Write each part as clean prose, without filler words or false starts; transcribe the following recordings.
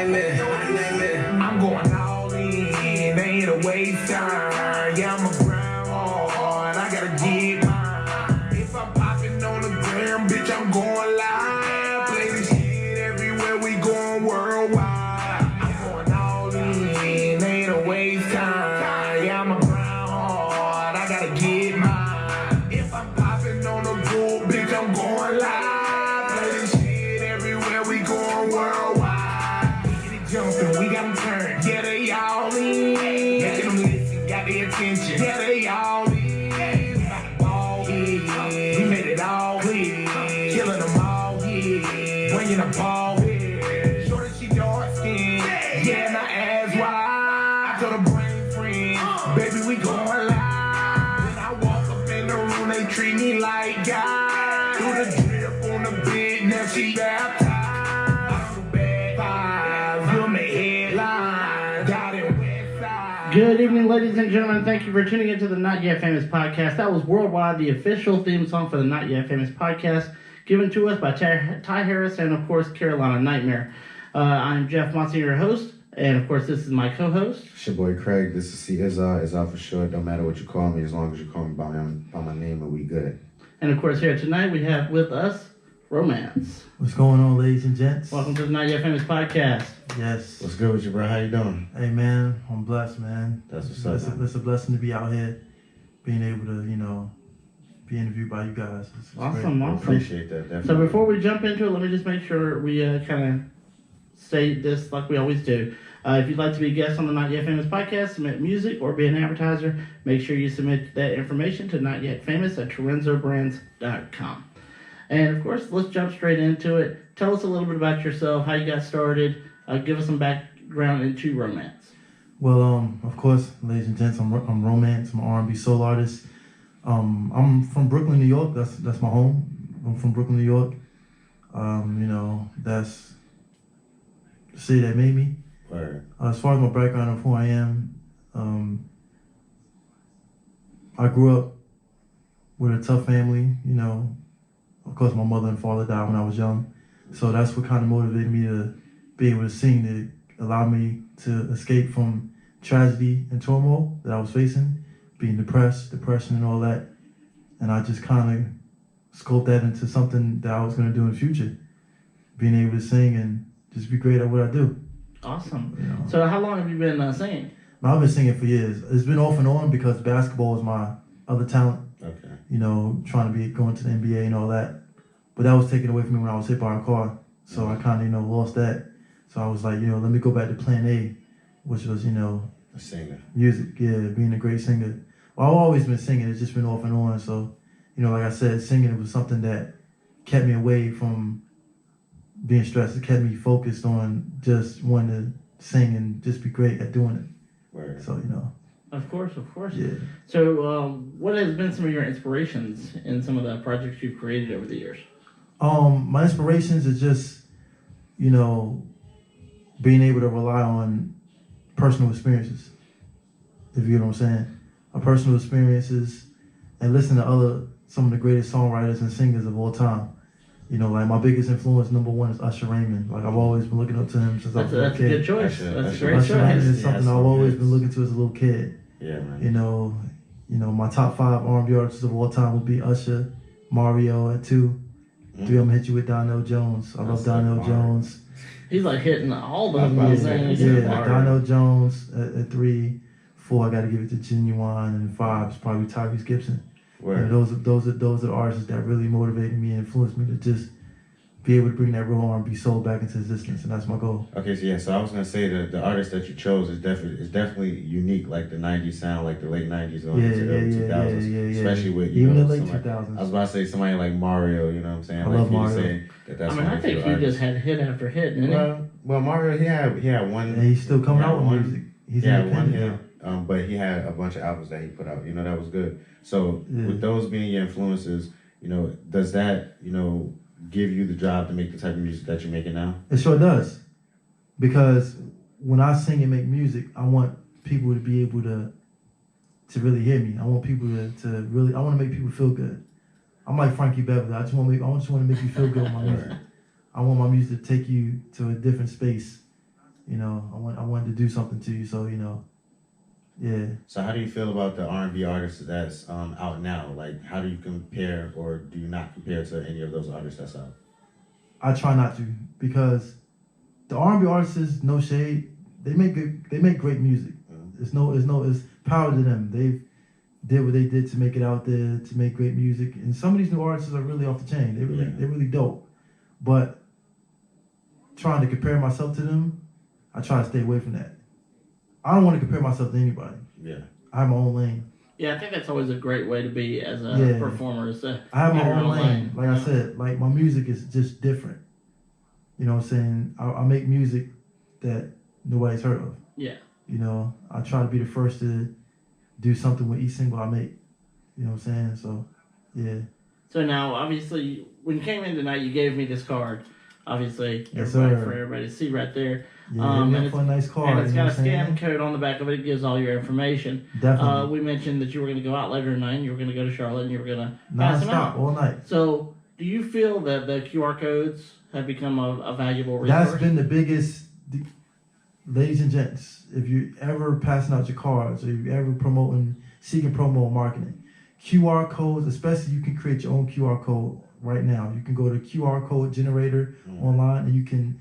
I'm going all in, ain't a waste time. Yeah, I'm a grind hard, I gotta get mine. If I'm popping on the gram, bitch, I'm going live. Play this shit everywhere, we going worldwide. I'm going all in, ain't a waste time. Yeah, I'm a grind hard, I gotta get mine. If I'm popping on the pool, bitch, I'm going live. Play this shit everywhere, we going worldwide. Jumping, we got them turned. Yeah, they all in. Making them listen, got their attention. Yeah, they all in. About to ball head. We made it all clear. Killing them all here. Bringing the ball here. Shorty, she dark skin. Yeah, and her ass wide. I told her brain friend. Baby, we going live. When I walk up in the room, they treat me like God. Do the drip on the bed, now she baptized. Good evening, ladies and gentlemen. Thank you for tuning into the Not Yet Famous podcast. That was Worldwide, the official theme song for the Not Yet Famous podcast, given to us by Ty Harris and, of course, Carolina Nightmare. I'm Jeff Monson, your host, and, of course, this is my co-host. It's your boy Craig. This is Izza for short. Don't matter what you call me, as long as you call me by my name, and we good. And, of course, here tonight we have with us Romance. What's going on, ladies and gents? Welcome to the Not Yet Famous podcast. Yes. What's good with you, bro? How you doing? Hey, man, I'm blessed, man. That's what's up, man. It's a blessing to be out here, being able to, be interviewed by you guys. It's Awesome. great. I appreciate that, definitely. So before we jump into it, let me just make sure we kind of say this like we always do. If you'd like to be a guest on the Not Yet Famous podcast, submit music, or be an advertiser, make sure you submit that information to notyetfamous@torenzobrands.com. And, of course, let's jump straight into it. Tell us a little bit about yourself, how you got started. Give us some background into Romance. Well, of course, ladies and gents, I'm Romance. I'm an R&B soul artist. I'm from Brooklyn, New York. That's my home. I'm from Brooklyn, New York. That's the city that made me. Right. As far as my background of who I am, I grew up with a tough family, Of course, my mother and father died when I was young. So that's what kind of motivated me to be able to sing, to allow me to escape from tragedy and turmoil that I was facing, being depression and all that. And I just kind of scoped that into something that I was going to do in the future, being able to sing and just be great at what I do. Awesome. So how long have you been singing? I've been singing for years. It's been off and on because basketball is my other talent. Okay. Trying to be going to the NBA and all that. But that was taken away from me when I was hit by a car. So I kind of, lost that. So I was like, let me go back to plan A, which was, a singer. Music, being a great singer. Well, I've always been singing. It's just been off and on. So, like I said, singing was something that kept me away from being stressed. It kept me focused on just wanting to sing and just be great at doing it. Word. So, Of course. Yeah. So what has been some of your inspirations in some of the projects you've created over the years? My inspirations is just, being able to rely on personal experiences, if you get what I'm saying. Personal experiences and listen to some of the greatest songwriters and singers of all time. Like my biggest influence, number one, is Usher Raymond. Like I've always been looking up to him since I was a kid. That's a good choice. That's a great choice. Usher Raymond is something I've always been looking to as a little kid. Yeah, man. My top 5 R&B artists of all time would be Usher, Mario at 2. 3, I'm gonna hit you with Donnell Jones. I love Donnell Jones. He's like hitting all the buttons. Donnell Jones at 3. 4, I gotta give it to Genuine, and 5 is probably Tyrese Gibson. Those are the artists that really motivated me and influenced me to just be able to bring that real R&B soul back into existence, and that's my goal. Okay, so I was gonna say that the artist that you chose is definitely unique, like the '90s sound, like the late '90s on into the early 2000s, especially with even the late 2000s. I was about to say somebody like Mario, you know what I'm saying? I love Mario. I think he just had hit after hit, didn't he? Well, Mario, he had one. And he's still coming out with music. He's one hit. But he had a bunch of albums that he put out. That was good. So with those being your influences, does that give you the job to make the type of music that you're making now? It sure does. Because when I sing and make music, I want people to be able to really hear me. I want people I want to make people feel good. I'm like Frankie Beverly. I just want to make you feel good with my music. I want my music to take you to a different space You know, I wanted to do something to you, so you know, yeah. So how do you feel about the R&B artists that's out now? Like, how do you compare, or do you not compare to any of those artists that's out? I try not to, because the R&B artists, no shade, they make great music. It's power to them. They've did what they did to make it out there, to make great music. And some of these new artists are really off the chain. They're really dope. But trying to compare myself to them, I try to stay away from that. I don't want to compare myself to anybody. Yeah. I have my own lane. Yeah, I think that's always a great way to be as a performer. Is to I have my your own lane. Like I said, like my music is just different. You know what I'm saying? I make music that nobody's heard of. Yeah. You know, I try to be the first to do something with each single I make. You know what I'm saying? So, yeah. So now, obviously, when you came in tonight, you gave me this card. Obviously, Yes, for sir. everybody to see right there. Yeah, And for a nice card. And it's you got know a what I'm saying? scan code on the back of it. It gives all your information. Definitely. We mentioned that you were going to go out later tonight, and you were going to go to Charlotte, and you were going to pass them out. Non-stop, all night. So, do you feel that the QR codes have become a valuable resource? That's been the biggest, ladies and gents, if you're ever passing out your cards, or if you're ever seeking promo marketing, QR codes, especially you can create your own QR code right now. You can go to QR code generator online, and you can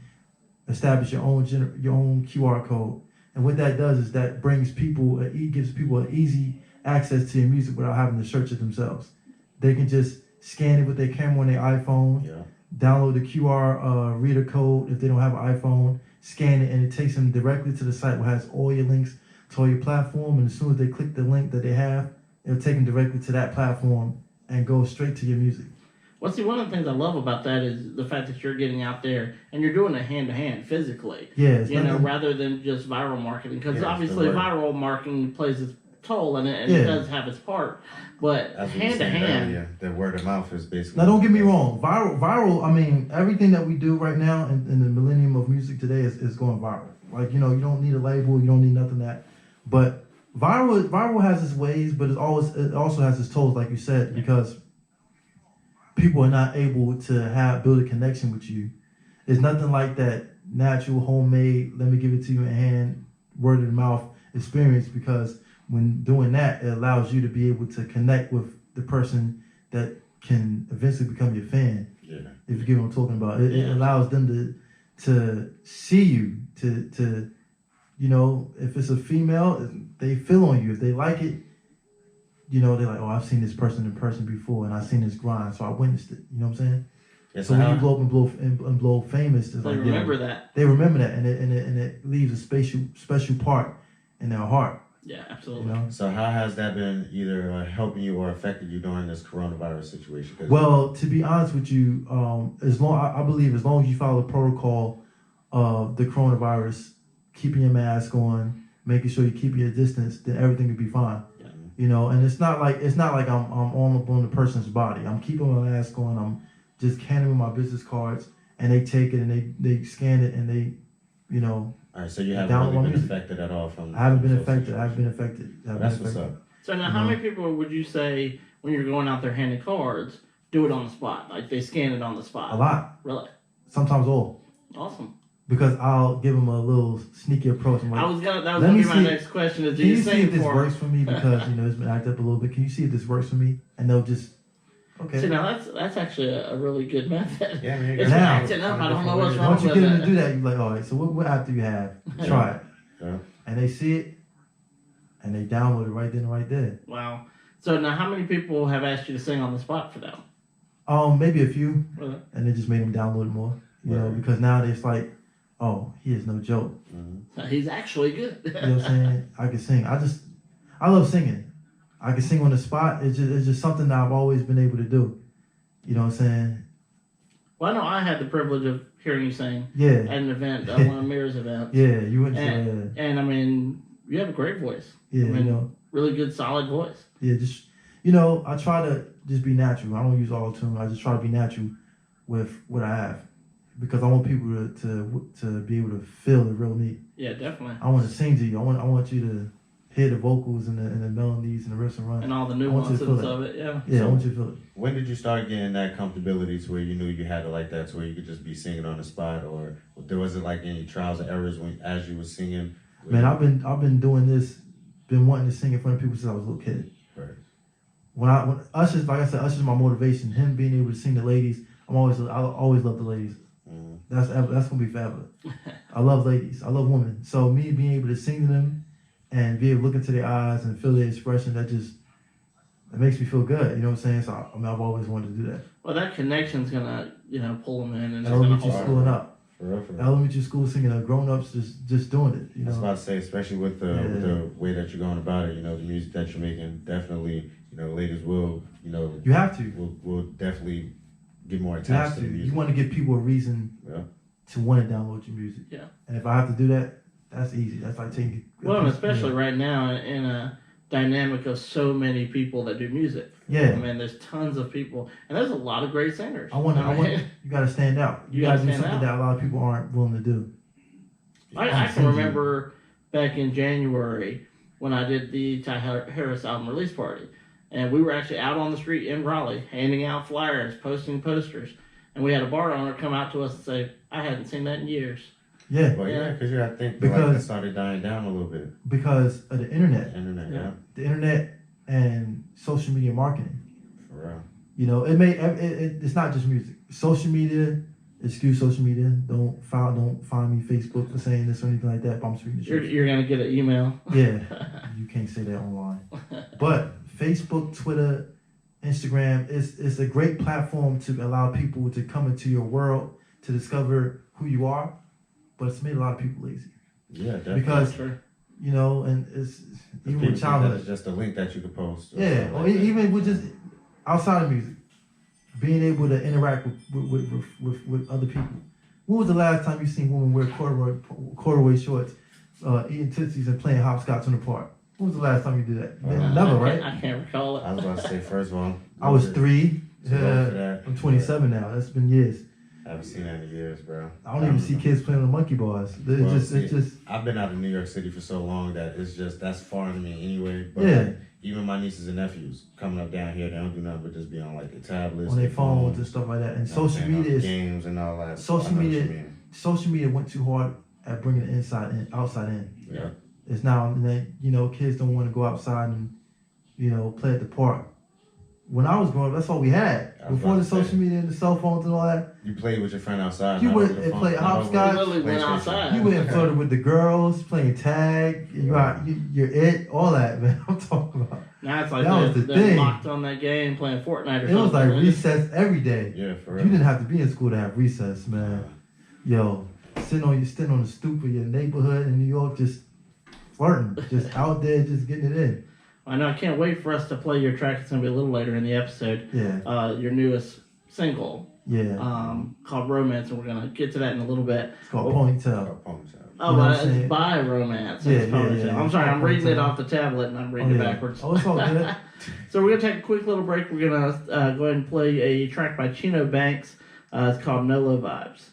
establish your own QR code. And what that does is that gives people an easy access to your music without having to search it themselves. They can just scan it with their camera on their iPhone, download the QR reader code if they don't have an iPhone, scan it, and it takes them directly to the site where it has all your links to all your platform. And as soon as they click the link that they have, it'll take them directly to that platform and go straight to your music. Well, see, one of the things I love about that is the fact that you're getting out there and you're doing it hand-to-hand, physically. Yeah, rather than just viral marketing. Because obviously viral marketing plays its toll, and it does have its part. But hand-to-hand... The word of mouth is basically... Now, don't get me wrong. Viral, I mean, everything that we do right now in the millennium of music today is going viral. Like, you know, you don't need a label, you don't need nothing that. But viral has its ways, but it also has its tolls, like you said, because people are not able to build a connection with you. It's nothing like that natural, homemade, let me give it to you in hand, word of mouth experience, because when doing that, it allows you to be able to connect with the person that can eventually become your fan. Yeah. If you get what I'm talking about. It allows them to see you, to you know, if it's a female, they feel on you. If they like it, you know, they're like, oh, I've seen this person in person before, and I've seen this grind, so I witnessed it. You know what I'm saying? Yeah, so when you blow up and blow famous, it's they like remember that. They remember that, and it leaves a special part in their heart. Yeah, absolutely. You know? So how has that been either helping you or affected you during this coronavirus situation? Well, to be honest with you, I believe as long as you follow the protocol of the coronavirus, keeping your mask on, making sure you keep your distance, then everything will be fine. You know, and it's not like I'm on the person's body. I'm keeping my mask on. I'm just handing them my business cards, and they take it and they scan it and they, you know. All right, so you haven't really been affected at all from. I haven't been affected. That's what's up. So now, how many people would you say when you're going out there handing cards do it on the spot? Like they scan it on the spot? A lot. Really? Sometimes all. Awesome. Because I'll give them a little sneaky approach. I'm like, that was gonna be my next question. Is can you see if this works for me? Because you know it's been acted up a little bit. Can you see if this works for me? And they'll just okay. See, now that's actually a really good method. Yeah, man. It's acting up. I don't know what's wrong with it. Once you get them to do that, you're like, all right. So what app do you have? Try it. Yeah. And they see it, and they download it right then and right there. Wow. So now, how many people have asked you to sing on the spot for them? Maybe a few. Really? And they just made them download it more. You know, because now it's like, oh, he is no joke. So he's actually good. You know what I'm saying? I can sing. I love singing. I can sing on the spot. It's just something that I've always been able to do. You know what I'm saying? Well, I know I had the privilege of hearing you sing at an event, one of Mira's events. Yeah, you went to And I mean, you have a great voice. Yeah, I mean, you know. Really good, solid voice. Yeah, just, you know, I try to just be natural. I don't use auto-tune. I just try to be natural with what I have. Because I want people to be able to feel the real me. Yeah, definitely. I want to sing to you. I want you to hear the vocals and the melodies and the riffs and runs. And all the I want you to nuances feel of it, yeah. Yeah, I want you to feel it. When did you start getting that comfortability to where you knew you had it like that, to where you could just be singing on the spot, or there was it like any trials and errors when as you were singing? Man, I've been doing this, been wanting to sing in front of people since I was a little kid. Right. When Usher's, like I said, Usher's my motivation. Him being able to sing the ladies, I always love the ladies. Mm-hmm. That's gonna be forever. I love ladies. I love women. So me being able to sing to them and be able to look into their eyes and feel their expression, that makes me feel good. You know what I'm saying? So I've always wanted to do that. Well, that connection's gonna, pull them in, and it's gonna Elementary hold. school and up. For real. Elementary school singing, grown ups just doing it. You I was know. about to say, especially with the way that you're going about it, the music that you're making, definitely, ladies will, You have to. will definitely get more You attached have to to. the music. You want to give people a reason to want to download your music. Yeah. And if I have to do that, that's easy. That's like taking. Well, and especially right now in a dynamic of so many people that do music. Yeah. I mean, there's tons of people, and there's a lot of great singers. I want. You got to stand out. You got to do something that a lot of people aren't willing to do. I can remember back in January when I did the Ty Harris album release party, and we were actually out on the street in Raleigh handing out flyers, posting posters, and we had a bar owner come out to us and say, "I hadn't seen that in years." Yeah. Well, because I think because it started dying down a little bit. Because of the internet. The The internet and social media marketing. For real. It's not just music. Social media, excuse social media. Don't find me Facebook for saying this or anything like that. But I'm speaking the truth. You're gonna get an email. Yeah, you can't say that online. But Facebook, Twitter, Instagram is a great platform to allow people to come into your world to discover who you are. But it's made a lot of people lazy. Yeah, definitely. Because and it's even with childhood. It's just a link that you could post. Or even with just outside of music, being able to interact with other people. When was the last time you seen women wear corduroy shorts, eating tootsies and playing hopscotch in the park? When was the last time you did that? Never, right? I can't recall it. I was about to say, first of all, I was 3. that. I'm 27 now. That's been years. I haven't seen that in years, bro. I don't even see kids playing on monkey bars. It's just. I've been out of New York City for so long that that's foreign to me anyway. But Yeah. Even my nieces and nephews coming up down here, they don't do nothing but just be on like their tablets, On their phones and stuff like that. And social media is games and all that. Social media went too hard at bringing the outside in. Yeah. It's now kids don't want to go outside and play at the park. When I was growing up, that's all we had. Before the social media and the cell phones and all that. You played with your friend outside. You went and played hopscotch. You literally went outside. You went and flirted with the girls, playing tag. You're all that, man. I'm talking about. Now it's like that was the they're thing. locked on that game playing Fortnite or something. It was like recess every day. Yeah, for real. You didn't have to be in school to have recess, man. Yo, sitting on the stoop of your neighborhood in New York, just flirting, just out there, just getting it in. I know. I can't wait for us to play your track. It's gonna be a little later in the episode. Yeah. Your newest single. Yeah. Called Romance, and we're gonna get to that in a little bit. It's called Ponytail. Oh, but it's by Romance. Yeah, yeah. I'm sorry, I'm reading it off the tablet and I'm reading it backwards. Oh, it's all good. So we're gonna take a quick little break. We're gonna go ahead and play a track by Chino Banks. It's called No Low Vibes.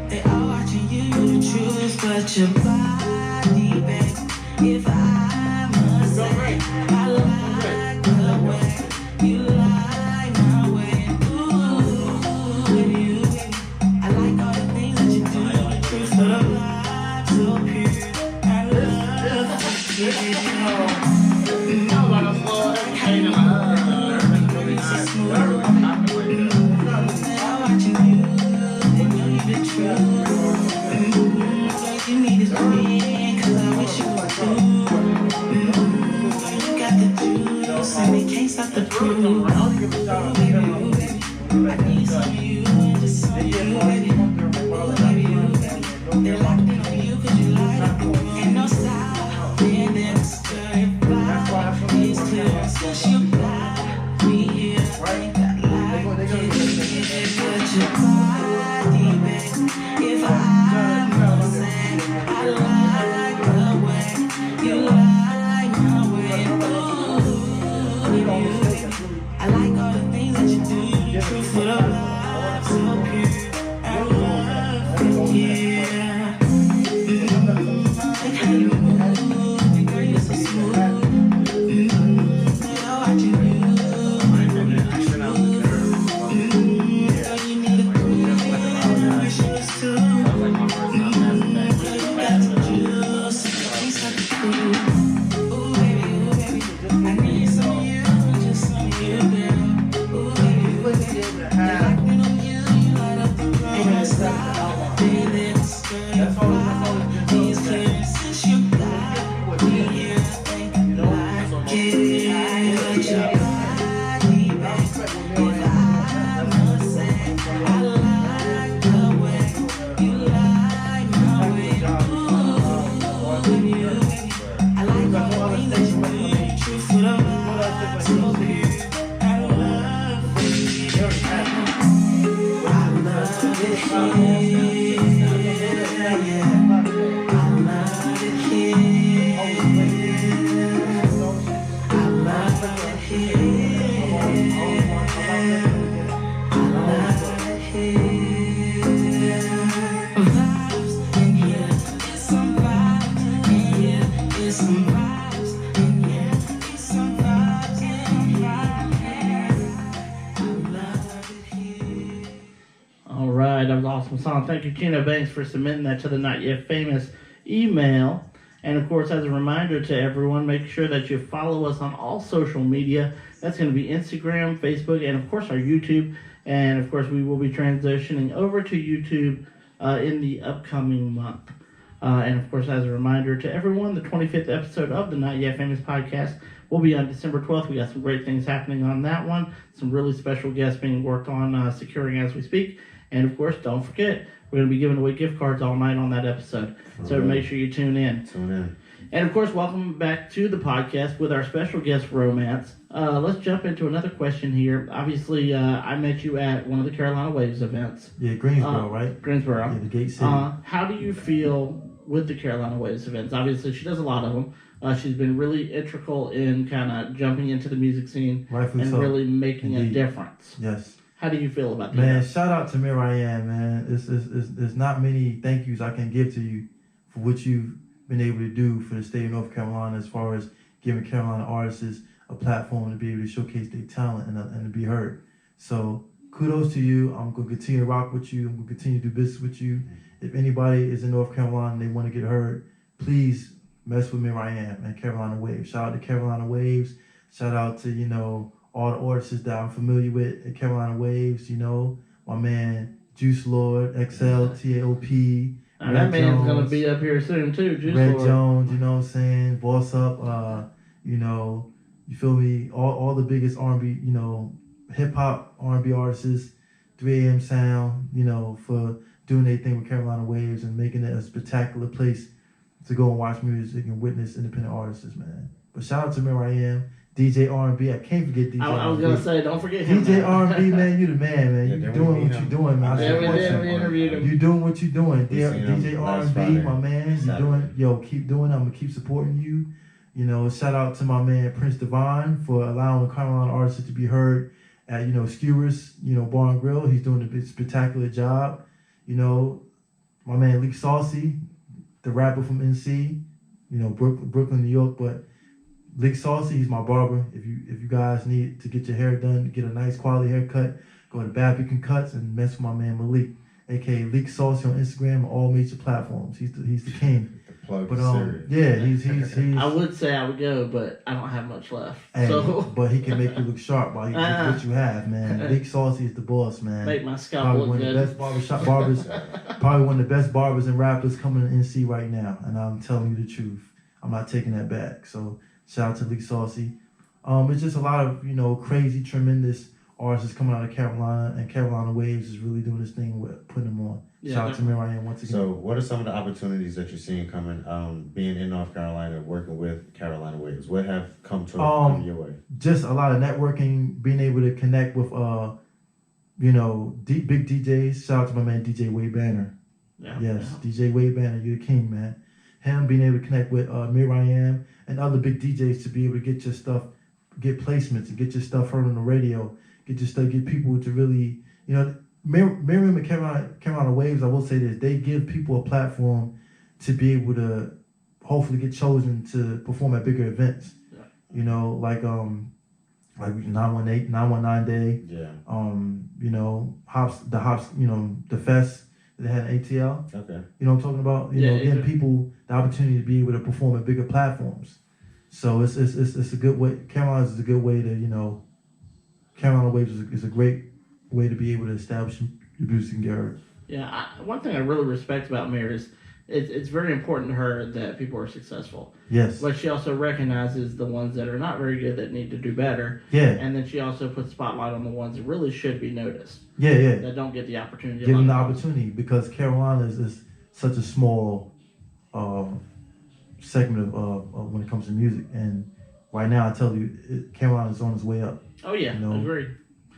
They all watching you choose, but your body, babe. If I must say, I like the way you like my way. Ooh, with you, I like all the things that you do. The truth of the vibe, so pure. I love you. How about a slow pain in my So smooth. I'm watching you, and you need the truth. You need this man, 'cause I wish you were through. You got the juice, and they can't stop the proof. I need some of you, and just some of you, baby. Oh, baby, they're locked in on you 'cause you light up. Ain't no style, and then stir your body. It's clear, since you got me here. Ain't got like it, but your body, babe. If I must say, I like the way you like my way. Ooh, I like all the things that you do. You're true for the vibe. awesome song. Thank you, Chino Banks, for submitting that to the Not Yet Famous email. And of course, as a reminder to everyone, make sure that you follow us on all social media. That's going to be Instagram, Facebook, and of course our YouTube. And of course, we will be transitioning over to YouTube in the upcoming month. And of course, as a reminder to everyone, the 25th episode of the Not Yet Famous podcast will be on December 12th. We got some great things happening on that one. Some really special guests being worked on, securing as we speak. And of course, don't forget, we're going to be giving away gift cards all night on that episode. So make sure you tune in. And of course, welcome back to the podcast with our special guest, Romance. Let's jump into another question here. Obviously, I met you at one of the Carolina Waves events. Yeah, Greensboro, right? Greensboro. Yeah, the Gate City. How do you feel with the Carolina Waves events? Obviously, she does a lot of them. She's been really integral in kind of jumping into the music scene and really making a difference. Yes. How do you feel about that? Man, shout out to Miriam, man. There's not many thank yous I can give to you for what you've been able to do for the state of North Carolina as far as giving Carolina artists a platform to be able to showcase their talent and to be heard. So kudos to you. I'm going to continue to rock with you. I'm going to continue to do business with you. If anybody is in North Carolina and they want to get heard, please mess with Miriam and Carolina Waves. Shout out to Carolina Waves. Shout out to, all the artists that I'm familiar with at Carolina Waves, my man Juice Lord, XL, TAOP. That man's going to be up here soon too, Juice Red Lord. Jones, you know what I'm saying? Boss Up, you feel me? All the biggest R&B, hip-hop R&B artists, 3 a.m. Sound, for doing their thing with Carolina Waves and making it a spectacular place to go and watch music and witness independent artists, man. But shout out to Miriam. DJ R&B, I can't forget DJ R&B. I was going to say, don't forget him. DJ R&B, man, you the man, man. You doing what you doing, man. We interviewed him. You doing what you doing. DJ R&B, Friday. my man. You doing, keep doing it. I'm going to keep supporting you. Shout out to my man, Prince Devine, for allowing Carolina artists to be heard at, Skewers, Bar and Grill. He's doing a spectacular job. My man, Leak Saucy, the rapper from NC, Brooklyn, New York, but Leak Saucy, he's my barber. If you guys need to get your hair done, to get a nice quality haircut, go to Barbican Cuts and mess with my man Malik, aka Leak Saucy on Instagram and all major platforms. He's the king. The plug But serious. yeah, he's I would say I would go, but I don't have much left. Hey, So but he can make you look sharp while you look what you have, man. Leak Saucy is the boss, man. make my scalp Probably look one of the good. best barbershop barbers, probably one of the best barbers and rappers coming to NC right now. And I'm telling you the truth. I'm not taking that back. So shout out to Leak Saucy. It's just a lot of, crazy, tremendous artists coming out of Carolina, and Carolina Waves is really doing this thing with putting them on. Yeah, Shout out to Miriam once again. So, what are some of the opportunities that you're seeing coming, being in North Carolina, working with Carolina Waves? What have come your way? Just a lot of networking, being able to connect with, big DJs. Shout out to my man DJ Wade Banner. Yeah. Yes, DJ Wade Banner, you're the king, man. Him being able to connect with Miriam and other big DJs to be able to get your stuff, get placements, and get your stuff heard on the radio, get people to really, Miriam and Carolina Waves, I will say this, they give people a platform to be able to hopefully get chosen to perform at bigger events. Yeah. Like 918, 919 Day. Yeah. Hops, the fest that they had in ATL. Okay. You know what I'm talking about? Giving people the opportunity to be able to perform at bigger platforms. So it's a good way. Carolina is a good way to, Carolina Waves is a great way to be able to establish your music and get heard. Yeah, one thing I really respect about Mary is it's very important to her that people are successful. Yes. But she also recognizes the ones that are not very good that need to do better. Yeah. And then she also puts spotlight on the ones that really should be noticed. Yeah. That don't get the opportunity. Give them the opportunity, because Carolina is such a small segment of when it comes to music. And right now, I tell you, Carolina is on its way up. Oh, yeah. I agree.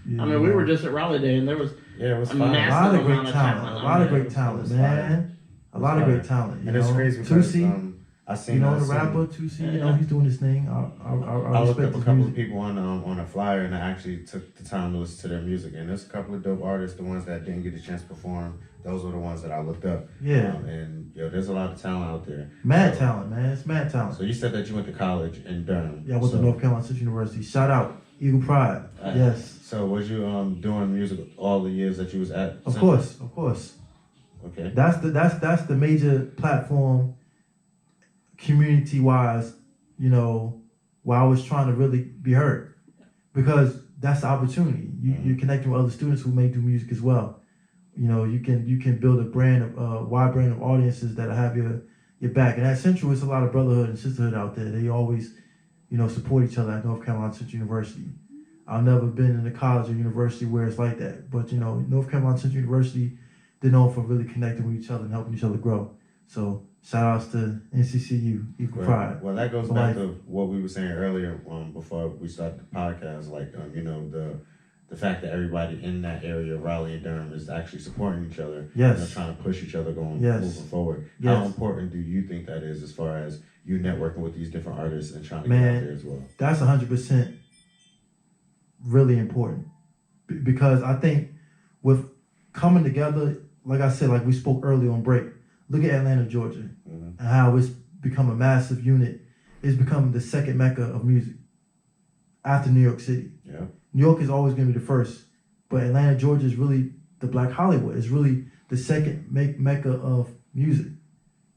You I mean, we were just at Raleigh Day, and there was it was a fun. A lot of massive great amount of talent. A lot of great talent, man. A lot of great talent. And it's crazy because Tusi, I seen the rapper Tusi, he's doing his thing. I looked respect up a his couple music. of people on a flyer, and I actually took the time to listen to their music. And there's a couple of dope artists. The ones that didn't get a chance to perform, those were the ones that I looked up. Yeah. And there's a lot of talent out there. Mad talent, man. It's mad talent. So you said that you went to college in Durham. Yeah, I went to North Carolina State University. Shout out Eagle Pride. Yes. So was you doing music all the years that you was at? Of course. Okay. That's the major platform, community wise, where I was trying to really be heard, because that's the opportunity. You're connecting with other students who may do music as well. You can build a wide brand of audiences that have your back. And at Central, it's a lot of brotherhood and sisterhood out there. They always, support each other at North Carolina Central University. I've never been in a college or university where it's like that. But, North Carolina Central University, they're known for really connecting with each other and helping each other grow. So shout outs to NCCU, Equal Pride. Well, that goes back to what we were saying earlier before we started the podcast. Like, the fact that everybody in that area, Raleigh and Durham, is actually supporting each other. Yes. Trying to push each other Yes. moving forward. Yes. How important do you think that is as far as you networking with these different artists and trying to get out there as well? That's 100% really important, because I think with coming together, like I said, like we spoke earlier on break, look at Atlanta, Georgia, and how it's become a massive unit. It's become the second mecca of music after New York City. Yeah. New York is always going to be the first, but Atlanta, Georgia is really the Black Hollywood. It's really the second mecca of music,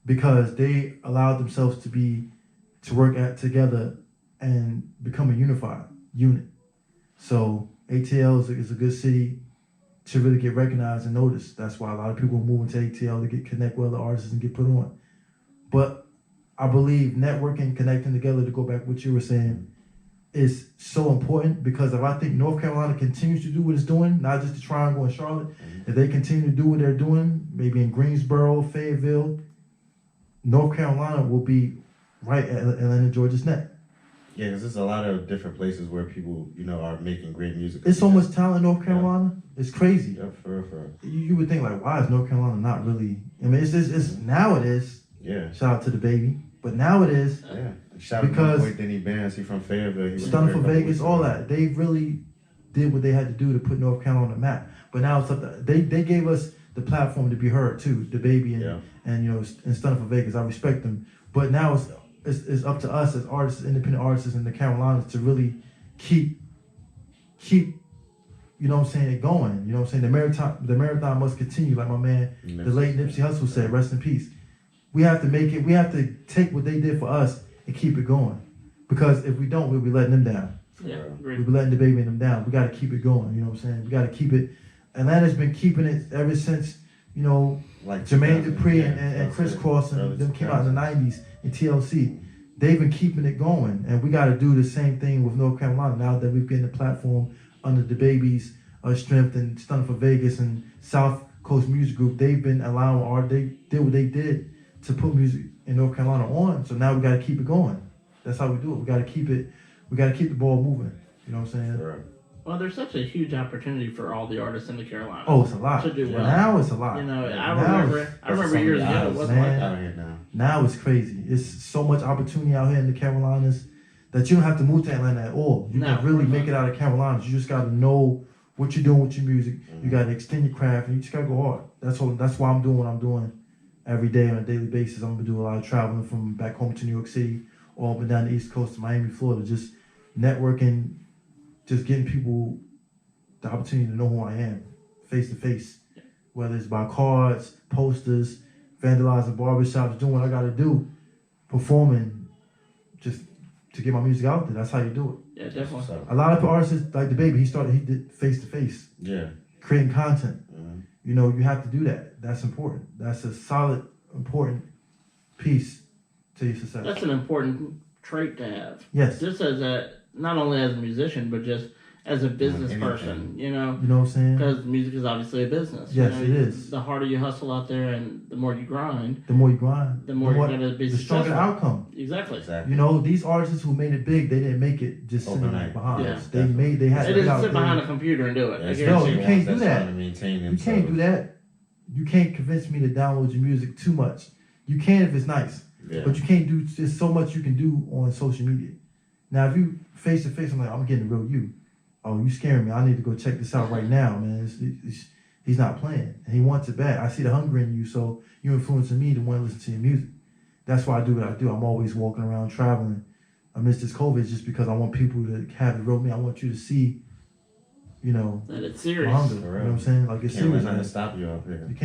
because they allowed themselves to work together and become a unified unit. So ATL is a good city to really get recognized and noticed. That's why a lot of people are moving to ATL to connect with other artists and get put on. But I believe networking, connecting together, to go back to what you were saying, is so important, because if I think North Carolina continues to do what it's doing, not just the Triangle and Charlotte, if they continue to do what they're doing, maybe in Greensboro, Fayetteville, North Carolina will be right at Atlanta, Georgia's neck. Yeah, because there's a lot of different places where people, are making great music. It's so much talent in North Carolina. Yeah. It's crazy. Yeah, for real. You would think, like, why is North Carolina not really? I mean, it's now it is. Yeah. Shout out to the baby, but now it is. Yeah. Shout out to my boy Denny Bands. He from Fayetteville. Stunner for Vegas, all that. They really did what they had to do to put North Carolina on the map. But now it's up to, they gave us the platform to be heard too. The baby and Stunner for Vegas. I respect them. But now it's up to us as artists, independent artists in the Carolinas, to really keep it going. The marathon must continue, like my man, the late Nipsey Hussle said, rest in peace. We have to take what they did for us and keep it going. Because if we don't, we'll be letting them down. Yeah, we'll be letting the baby and them down. We got to keep it going, We got to keep it. Atlanta's been keeping it ever since, like Jermaine Dupri and Chris Cross and them came out in the 90s in TLC. They've been keeping it going. And we got to do the same thing with North Carolina now that we've gotten the platform under the baby's strength and Stunner for Vegas and South Coast Music Group. They've been allowing they did what they did to put music in North Carolina on. So now we got to keep it going. That's how we do it. We got to keep it. We got to keep the ball moving. You know what I'm saying? Right. Well, there's such a huge opportunity for all the artists in the Carolinas. Oh, it's a lot. To do well. Now it's a lot. I remember years ago. It wasn't like that. Now it's crazy. It's so much opportunity out here in the Carolinas that you don't have to move to Atlanta at all. You can really make it out of Carolinas. You just got to know what you're doing with your music. You got to extend your craft, and you just got to go hard. That's why I'm doing what I'm doing every day on a daily basis. I'm going to do a lot of traveling from back home to New York City, all up and down the East Coast to Miami, Florida, just networking, just getting people the opportunity to know who I am, face to face, whether it's by cards, posters, vandalizing barbershops, doing what I got to do, performing, just to get my music out there. That's how you do it. Yeah, definitely. So, a lot of artists, like the baby, he did face to face. Yeah. Creating content. You have to do that. That's important. That's a solid, important piece to your success. That's an important trait to have. Yes. Just not only as a musician, but just as a business person, You know what I'm saying? Because music is obviously a business. Yes, it is. The harder you hustle out there and the more you grind. The more you grind. The more you're going to be successful. The stronger the outcome. Exactly. These artists who made it big, they didn't make it just sitting behind us. They had to get out sit behind a computer and do it. No, you can't do that. You can't do that. You can't convince me to download your music too much. You can if it's nice. Yeah. But you can't do, there's so much you can do on social media. Now, if you face to face, I'm like, I'm getting the real you. Oh, you scaring me. I need to go check this out right now, man. He's not playing. And he wants it bad. I see the hunger in you, so you're influencing me to want to listen to your music. That's why I do what I do. I'm always walking around traveling amidst this COVID just because I want people to have the real me. I want you to see you know, That it's serious. hunger. You know what I'm saying? Like it's Can't let serious. nothing Man. stop you up here. You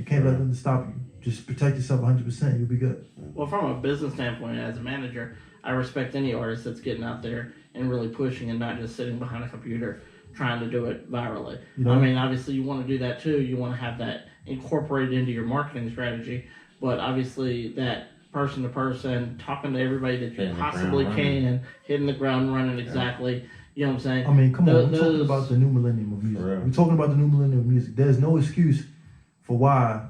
can't let them stop you. Just protect yourself 100%. You'll be good. Well, from a business standpoint, as a manager, I respect any artist that's getting out there and really pushing and not just sitting behind a computer trying to do it virally. You know? I mean, obviously, you want to do that too. You want to have that incorporated into your marketing strategy, but obviously, that person to person, talking to everybody that you Hitting the possibly ground running. can, hitting the ground running exactly. You know what I'm saying? I mean, come on. We're talking Those- about the new millennium of music. For real. We're talking about the new millennium of music. There's no excuse for why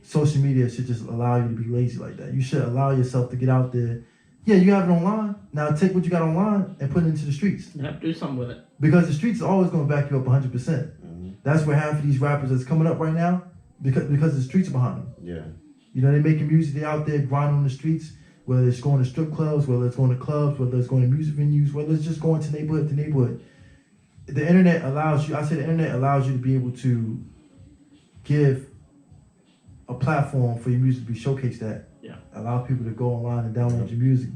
social media should just allow you to be lazy like that. You should allow yourself to get out there. Yeah, you have it online. Now take what you got online and put it into the streets. You have to do something with it. Because the streets are always going to back you up 100%. That's where half of these rappers that's coming up right now because the streets are behind them. Yeah. You know, they're making music. They're out there grinding on the streets, whether it's going to strip clubs, whether it's going to clubs, whether it's going to music venues, whether it's just going to neighborhood to neighborhood. The internet allows you, I say the internet allows you to be able to give a platform for your music to be showcased at. Yeah. Allow people to go online and download your music.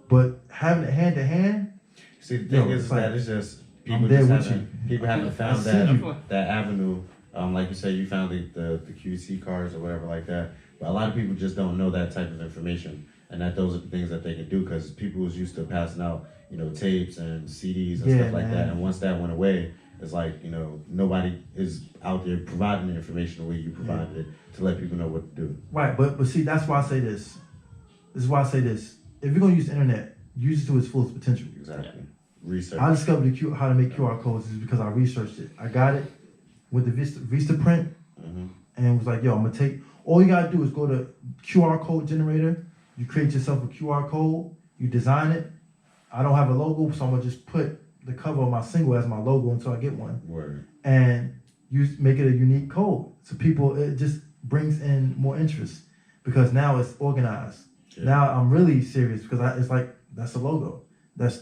But having it hand to hand, See, the thing Yo, is it's like, that it's just I'm people there just with haven't people haven't found see you. that avenue. Like you said, you found the QC cards or whatever like that. But a lot of people just don't know that type of information, and that those are the things that they can do because people was used to passing out, you know, tapes and CDs and Yeah, stuff like man. that. And once that went away, it's like, you know, nobody is out there providing the information the way you provided it to let people know what to do. right, but see, that's why I say this. This is why I say this. If you're going to use the internet, use it to its fullest potential. Exactly. Research. I discovered how to make QR codes is because I researched it. I got it with the Vista print and was like, yo, I'm going to take, all you got to do is go to QR code generator. You create yourself a QR code. You design it. I don't have a logo, so I'm going to just put the cover of my single as my logo until I get one. Word. And you make it a unique code. So people, it just brings in more interest because now it's organized. Yeah. Now I'm really serious because it's like, that's a logo. That's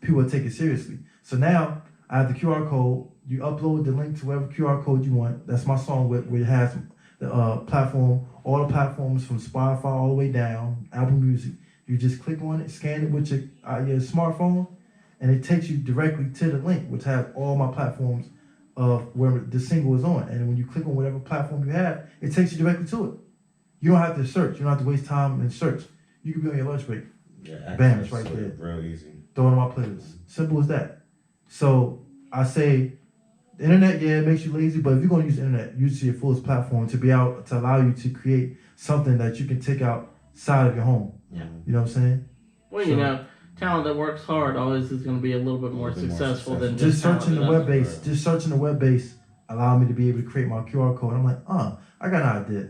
people take it seriously. So now I have the QR code. You upload the link to whatever QR code you want. That's my song where it has the platform, all the platforms from Spotify all the way down, Apple Music. You just click on it, scan it with your smartphone, and it takes you directly to the link, which has all my platforms of where the single is on. And when you click on whatever platform you have, it takes you directly to it. You don't have to search. You don't have to waste time and search. You can be on your lunch break. Yeah. Bam, it's access right to it there. Real easy. Throw it on my playlist. Simple as that. So I say the internet, yeah, it makes you lazy, but if you're going to use the internet, use it to your fullest platform to be out to allow you to create something that you can take outside of your home. Yeah. You know what I'm saying? Well, So- you know, talent that works hard always is going to be a little bit more successful than Just talent searching the that web doesn't. base, just searching the web base allowed me to be able to create my QR code. I'm like, I got an idea.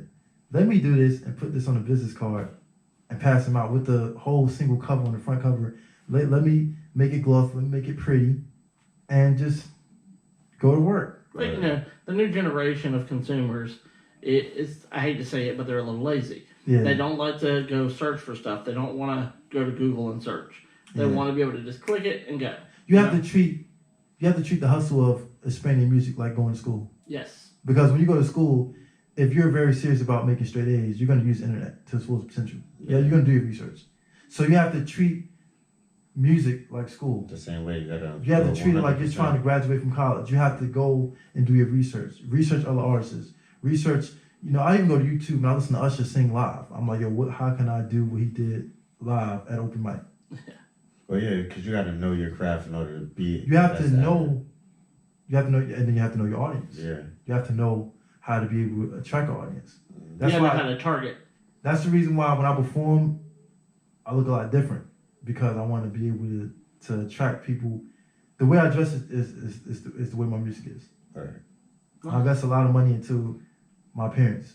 Let me do this and put this on a business card and pass them out with the whole single cover on the front cover. Let me make it glossy, let me make it pretty, and just go to work. But, you know, the new generation of consumers, I hate to say it, but they're a little lazy. Yeah. They don't like to go search for stuff. They don't want to go to Google and search. They want to be able to just click it and go. You have to treat the hustle of expanding music like going to school. Yes. Because when you go to school, if you're very serious about making straight A's, you're going to use the internet to its fullest potential. Yeah, you're going to do your research. So you have to treat music like school. The same way you gotta. You have to treat it like you're trying to graduate from college. You have to go and do your research. Research other artists. Research, I even go to YouTube and I listen to Usher sing live. I'm like, yo, how can I do what he did live at open mic? Well, yeah, because you got to know your craft in order to be. You have to know, and then you have to know your audience. Yeah. You have to know how to be able to attract an audience. You That's gotta know why. how to target. That's the reason why when I perform, I look a lot different because I want to be able to attract people. The way I dress is the way my music is. Right. I invest a lot of money into my appearance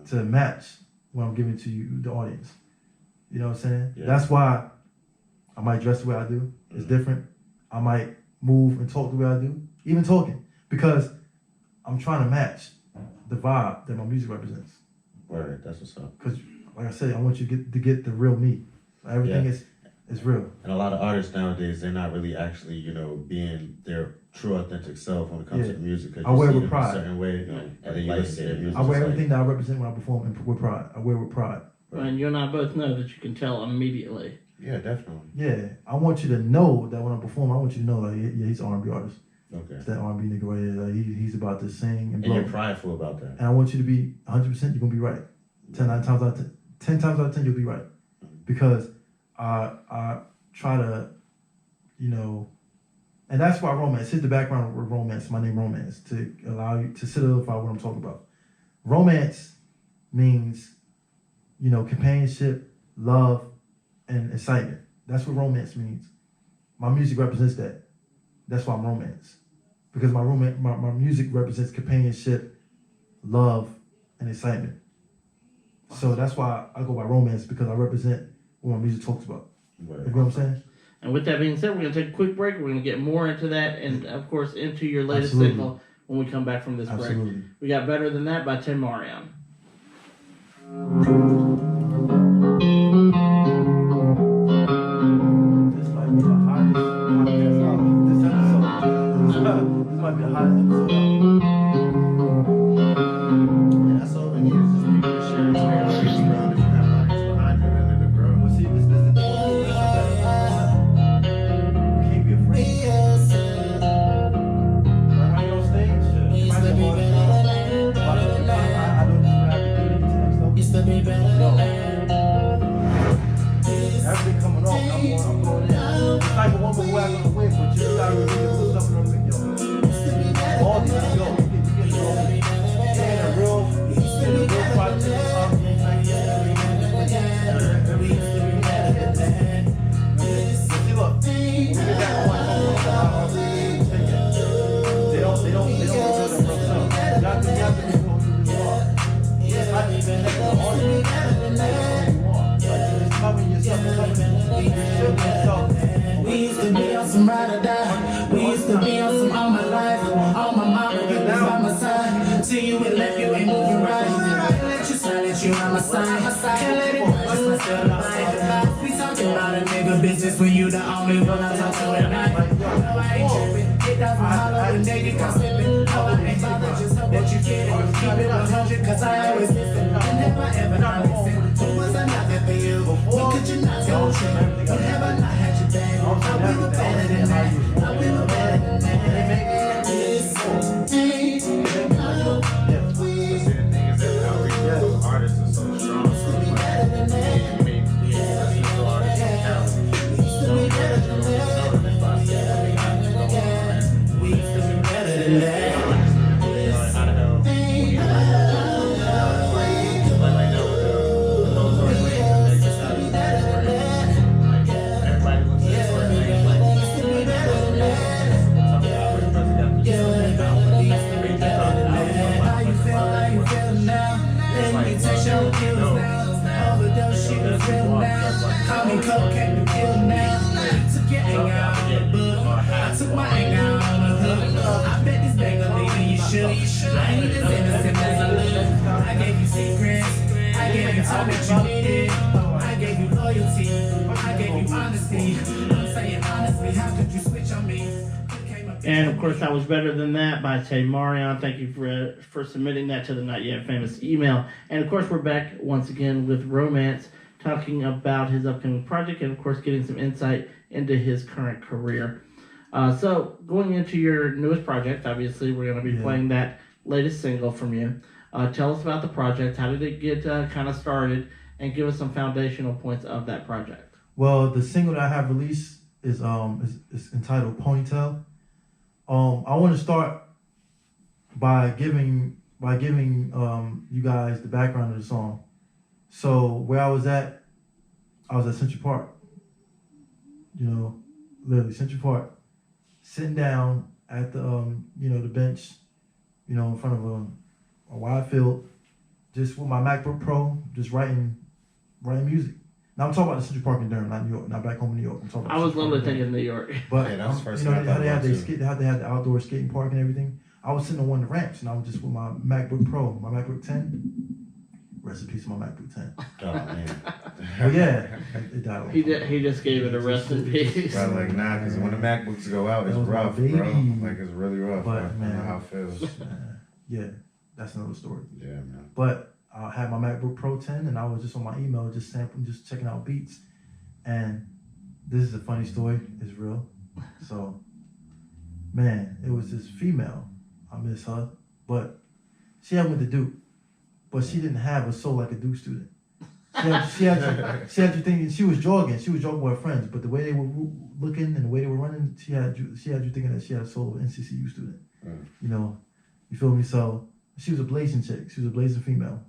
to match what I'm giving to you, the audience. You know what I'm saying? Yeah. That's why I might dress the way I do. It's different. I might move and talk the way I do, even talking, because I'm trying to match the vibe that my music represents. Right. That's what's up. Because, like I said, I want you to get the real me. Everything is real. And a lot of artists nowadays, they're not really actually, being their true authentic self when it comes to the music. 'Cause I you wear see with them pride. a certain way, and then you listen to their music. I wear it's like- everything that I represent when I perform with pride. I wear with pride. And you and I both know that you can tell immediately. Yeah, definitely. Yeah, I want you to know that when I perform, I want you to know, like, yeah, he's an R&B artist. Okay. That R&B nigga right here. Like, he's about to sing and And blow. you're prideful about that. And I want you to be 100%. You're gonna be right. 10 times out of 10 times out of 10, you'll be right. Because I try to, you know, and that's why romance. Here's the background of romance. My name Romance, to allow you to solidify what I'm talking about. Romance means, you know, companionship, love, and excitement. That's what romance means. My music represents that. That's why I'm romance. Because my music represents companionship, love, and excitement. So that's why I go by romance, because I represent what my music talks about. Right. You know what I'm saying? And with that being said, we're going to take a quick break. We're going to get more into that and, of course, into your latest Absolutely. single when we come back from this Absolutely. break. We got Better Than That by Tim Marion. This might be the hottest podcast out. This episode. This might be the hottest episode out. And that's all we need is just people to share experiences around if you have audience behind you and let it grow. But see, this is the thing. You can't be afraid. Like when you're on stage, you might have all the time. But I know this is what I have to do to get to the next level. No. Everything coming off, I'm going in. It's like a woman who has on the win, but you gotta really put stuff in the video. All these things go. You get the real project. See, look, when we get that one, they don't know them real self. You have to be who you are. It's not even that you're on it. It's covering yourself, We used to be on some ride or die. We used to be on some all my life. All my mama, you was by my side. Till you and left, you ain't moving right. Let you silence you on my side. Can't let it just myself to life. We talking about a nigga business when you the only one I talk to at night. No, I ain't tripping. Get down from hollow and nigga come slipping. No, I ain't bothered, just hope that you get it. Keep it 100, cause I always listen. And never ever not listen. Who was I not there for you? What could you not tell the truth? What have I not had you back? I we were better than that. I we were better than that. This ain't But see, the thing is that outreach of artists is so strong. So it's like, you make successful artists in town. So you know this by saying, we better than that. how the hell we get like that with the military wing and they just have like everybody looks at this like How you feel now? Let me take your pills now. Overdose, she was real now. Call me cocaine, you kill now. Took your anger out on the book. I took my anger out on the hook. I bet this banger leaving you shook. I ain't as innocent as I look. I gave you secrets. I gave you time that you needed. I gave you loyalty. I gave you honesty. I'm saying honestly, how could you switch on me? And of course, that was Better Than That by Tim Marion. Thank you for submitting that to the Not Yet Famous email. And of course, we're back once again with Romance, talking about his upcoming project and of course getting some insight into his current career. So going into your newest project, obviously we're going to be playing that latest single from you. Tell us about the project. How did it get kind of started? And give us some foundational points of that project. Well, the single that I have released is entitled Ponytail. I want to start by giving you guys the background of the song. So where I was at Central Park. You know, literally Central Park, sitting down at the the bench, in front of a wide field, just with my MacBook Pro, just writing music. Now I'm talking about the Central Park in Durham, not New York, not back home in New York. I'm talking about I was Central literally Park in thinking New York. But Yeah, that was the first how thing I thought they had about, too. how they had the outdoor skating park and everything. I was sitting on one of the ramps and I was just with my MacBook Pro, my MacBook 10. Rest in peace, my MacBook 10. oh man. But yeah, it died. He just gave it a rest in peace. Right, like nah, because when the MacBooks go out, it's That was my rough, bro. baby. Like it's really rough. But, I know man, how it feels. Yeah, that's another story. Yeah, man. But I had my MacBook Pro 10 and I was just on my email, just sampling, just checking out beats. And this is a funny story. It's real. So man, it was this female. I miss her, but she had went to Duke, but she didn't have a soul like a Duke student. She had you thinking she was jogging with her friends, but the way they were looking and the way they were running, she had you thinking that she had a soul of an NCCU student. You know, you feel me? So she was a blazing chick. She was a blazing female,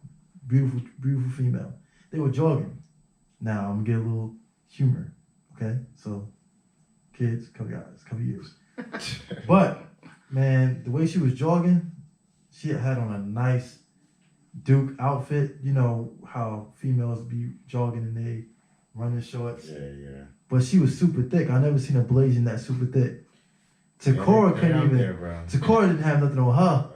beautiful female. They were jogging. Now I'm gonna get a little humor, okay? So, kids, couple years. But man, the way she was jogging, she had on a nice Duke outfit. You know how females be jogging in they running shorts. Yeah. But she was super thick. I never seen her blazing that super thick. Takora couldn't even. Takora didn't have nothing on her.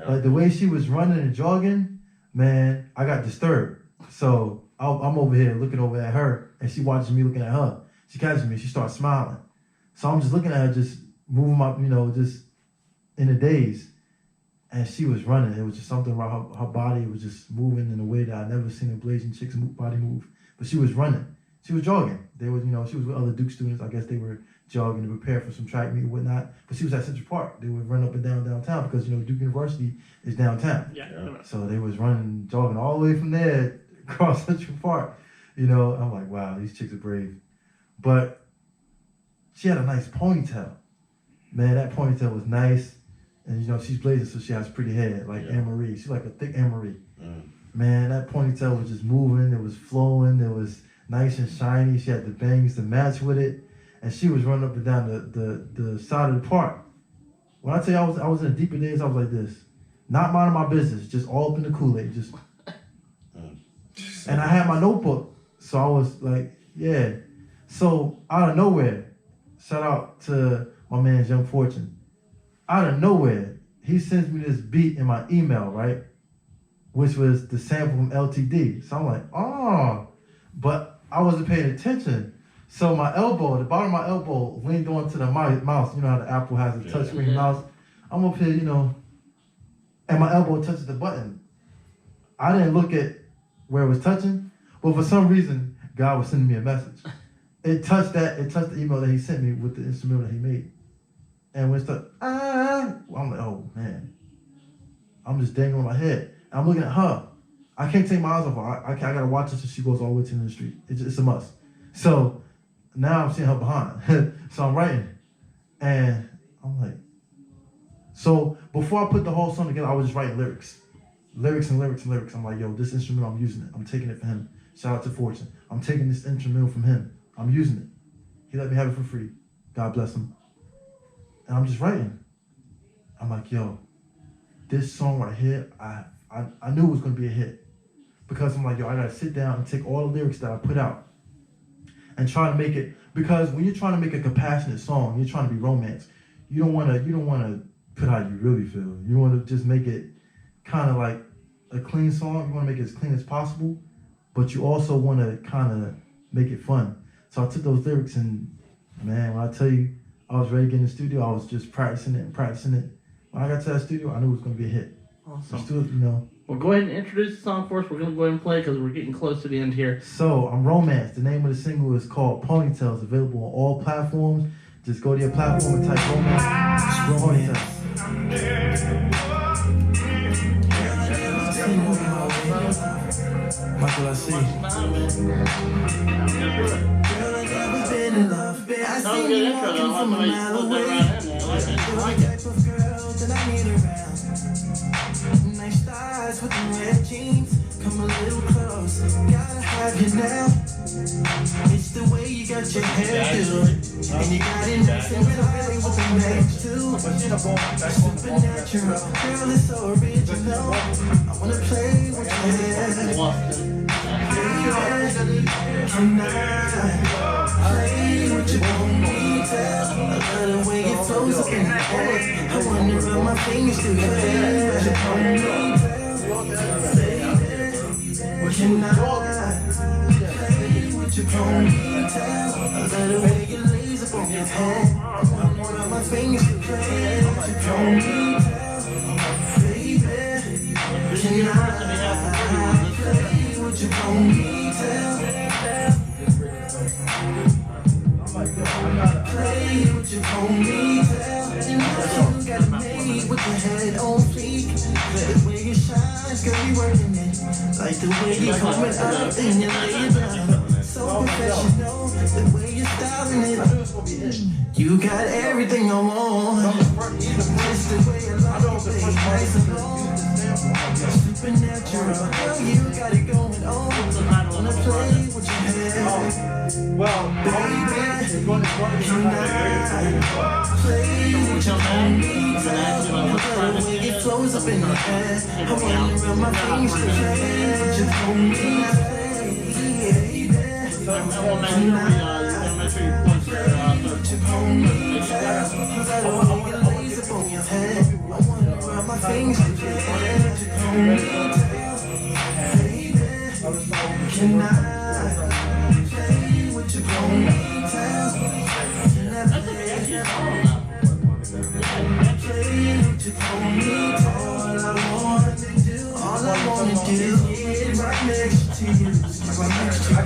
Like the way she was running and jogging, man, I got disturbed. So I'm over here looking over at her, and she watching me looking at her. She catches me. She starts smiling. So I'm just looking at her, just moving my, just in a daze. And she was running. It was just something about her body. It was just moving in a way that I never seen a blazing chick's body move. But she was running. She was jogging. They was, she was with other Duke students. I guess they were jogging to prepare for some track meet and whatnot. But she was at Central Park. They would run up and down downtown because, Duke University is downtown. Yeah. So they was running, jogging all the way from there across Central Park. I'm like, wow, these chicks are brave. But she had a nice ponytail. Man, that ponytail was nice. And, she's blazing, so she has pretty hair, like Anne-Marie. She's like a thick Anne-Marie. Man, that ponytail was just moving. It was flowing. It was nice and shiny. She had the bangs to match with it. And she was running up and down the side of the park. When I tell you I was in the deeper days, I was like this. Not minding my business, just all up in the Kool-Aid. Just. And I had my notebook. So I was like, yeah. So out of nowhere, shout out to my man, Young Fortune. Out of nowhere, he sends me this beat in my email, right? Which was the sample from LTD. So I'm like, oh. But I wasn't paying attention. So my elbow, the bottom of my elbow, leaned onto the mouse. You know how the Apple has a touchscreen mouse? I'm up here, and my elbow touches the button. I didn't look at where it was touching, but for some reason, God was sending me a message. It touched the email that he sent me with the instrumental that he made. And when it started, I'm like, oh man. I'm just dangling my head. I'm looking at her. I can't take my eyes off her. I gotta watch her till she goes all the way to the street. It's a must. So now I'm seeing her behind. So I'm writing. And I'm like, so before I put the whole song together, I was just writing lyrics. Lyrics. I'm like, yo, this instrumental, I'm using it. I'm taking it for him. Shout out to Fortune. I'm taking this instrumental from him. I'm using it. He let me have it for free. God bless him. And I'm just writing. I'm like, yo, this song right here, I knew it was going to be a hit. Because I'm like, yo, I got to sit down and take all the lyrics that I put out and try to make it. Because when you're trying to make a compassionate song, you're trying to be romance. You don't want to put how you really feel. You want to just make it kind of like a clean song. You want to make it as clean as possible. But you also want to kind of make it fun. So I took those lyrics and, man, when I tell you, I was ready to get in the studio. I was just practicing it. When I got to that studio, I knew it was going to be a hit. Awesome. Well, go ahead and introduce the song for us. We're going to go ahead and play because we're getting close to the end here. So, I'm Romance. The name of the single is called Ponytails. Available on all platforms. Just go to your platform and type Romance. Michael, I see. Been in love, babe. I seen you walking from a mile away. The type of girl that I need around. Nice thighs with the red jeans. Come a little close, gotta have you now. It's the way you got your hair do, and you got it nice and really with the legs too. Supernatural, girl, it's so original. I wanna play with your hair. Can I play with your ponytail? I love the way it flows up in the air. I wanna run my fingers through your hair. Your ponytail, baby. Can I play with your ponytail? I love the way it lays up on your head. I wanna run my fingers through your hair. Your ponytail, baby. Can I play with your ponytail? Play with your ponytail. got it made with your head on fleek. The way you shine, girl, you working it. Like the way you coming up and you lay it down. So professional, the way you styling it. You got everything I want. It's the way I like it, baby. Nice and long. Supernatural, girl, you got it going on. Wanna play with your head. Well, Baby, can I play with your own needs? The way it flows up in the air. I wanna run my fingers to your head with your own needs. I want to make sure you point your Cause I don't want to lace up on your head. I wanna run my fingers to your head with your own needs. Baby, can I play with your own needs? Can I play with your own needs? All I wanna do is get right next to you. Right next to you.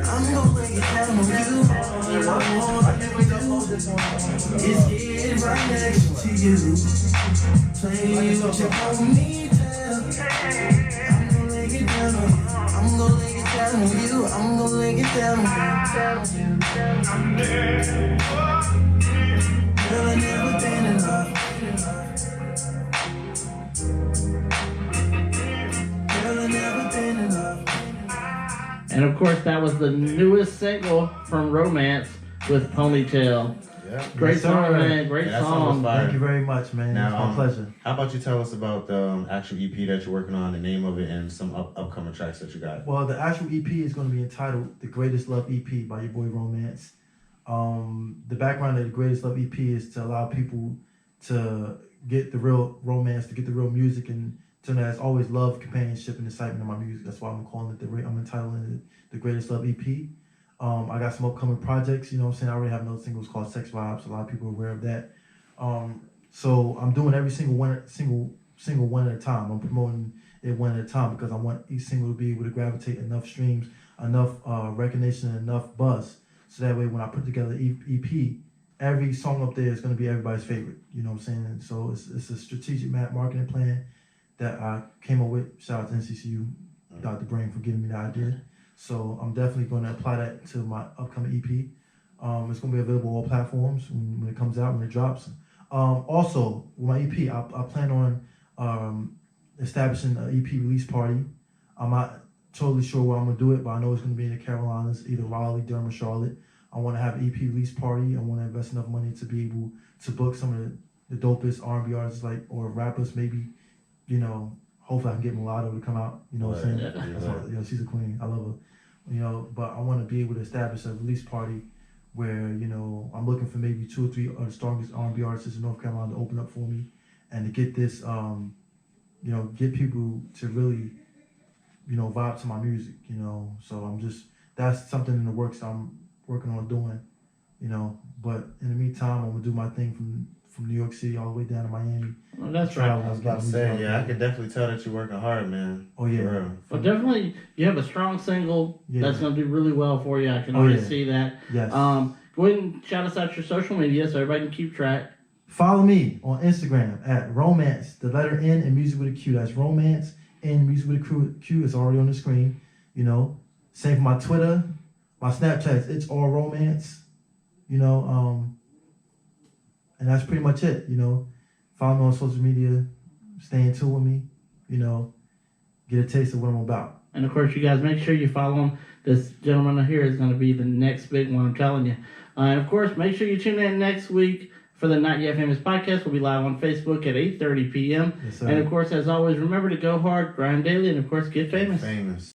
I'm gonna lay it down on you. All I wanna do is get right next to you. Play with your ponytail. I'm gonna lay it down on you. I'm gonna lay it down on you. I'm gonna lay it down on you. Girl, I never been in love. Girl, I never been in love. And of course, that was the newest single from Romance with Ponytail. Yeah. Great Yes, song, sir. man. Great Yeah, that song was song. fire. Thank you very much, man. Now, It's my pleasure. How about you tell us about the actual EP that you're working on, the name of it, and some upcoming tracks that you got? Well, the actual EP is going to be entitled The Greatest Love EP by your boy Romance. The background of The Greatest Love EP is to allow people to get the real romance, to get the real music, and to know there's always love, companionship, and excitement in my music. That's why I'm calling it I'm entitling it The Greatest Love EP. I got some upcoming projects, you know what I'm saying? I already have another single called Sex Vibes. A lot of people are aware of that. So I'm doing every single one at a time. I'm promoting it one at a time because I want each single to be able to gravitate enough streams, enough recognition, and enough buzz. So that way when I put together EP, every song up there is going to be everybody's favorite. You know what I'm saying? So it's a strategic marketing plan that I came up with. Shout out to NCCU, Dr. Brain, for giving me the idea. So I'm definitely going to apply that to my upcoming EP. It's going to be available on all platforms when it comes out, when it drops. Also, with my EP, I plan on establishing an EP release party. I'm not totally sure where I'm going to do it, but I know it's going to be in the Carolinas, either Raleigh, Durham, or Charlotte. I want to have an EP release party. I want to invest enough money to be able to book some of the dopest R&B artists, or rappers, maybe, you know. Hopefully I can get Mulatto to come out, you know what I'm saying? That's all, you know, she's a queen. I love her. You know, but I want to be able to establish a release party where, you know, I'm looking for maybe 2 or 3 of the strongest R&B artists in North Carolina to open up for me and to get this, you know, get people to really, you know, vibe to my music, you know. So that's something in the works I'm working on doing, you know. But in the meantime, I'm going to do my thing from New York City all the way down to Miami. Well, that's right. I was about to say, yeah, I can definitely tell that you're working hard, man. Oh, yeah. For real. Well, definitely, you have a strong single that's going to do really well for you. I can Oh, already yeah. see that. Yes. Go ahead and shout us out your social media so everybody can keep track. Follow me on Instagram at Romance, the letter N and music with a Q. That's Romance and music with a Q. It's already on the screen, you know. Same for my Twitter, my Snapchats. It's all Romance, you know. And that's pretty much it, you know. Follow me on social media, stay in tune with me, you know, get a taste of what I'm about. And of course, you guys make sure you follow him. This gentleman here is going to be the next big one, I'm telling you. And of course, make sure you tune in next week for the Not Yet Famous podcast. We'll be live on Facebook at 8:30 p.m. Yes, sir. And of course, as always, remember to go hard, grind daily, and of course, get famous. Famous.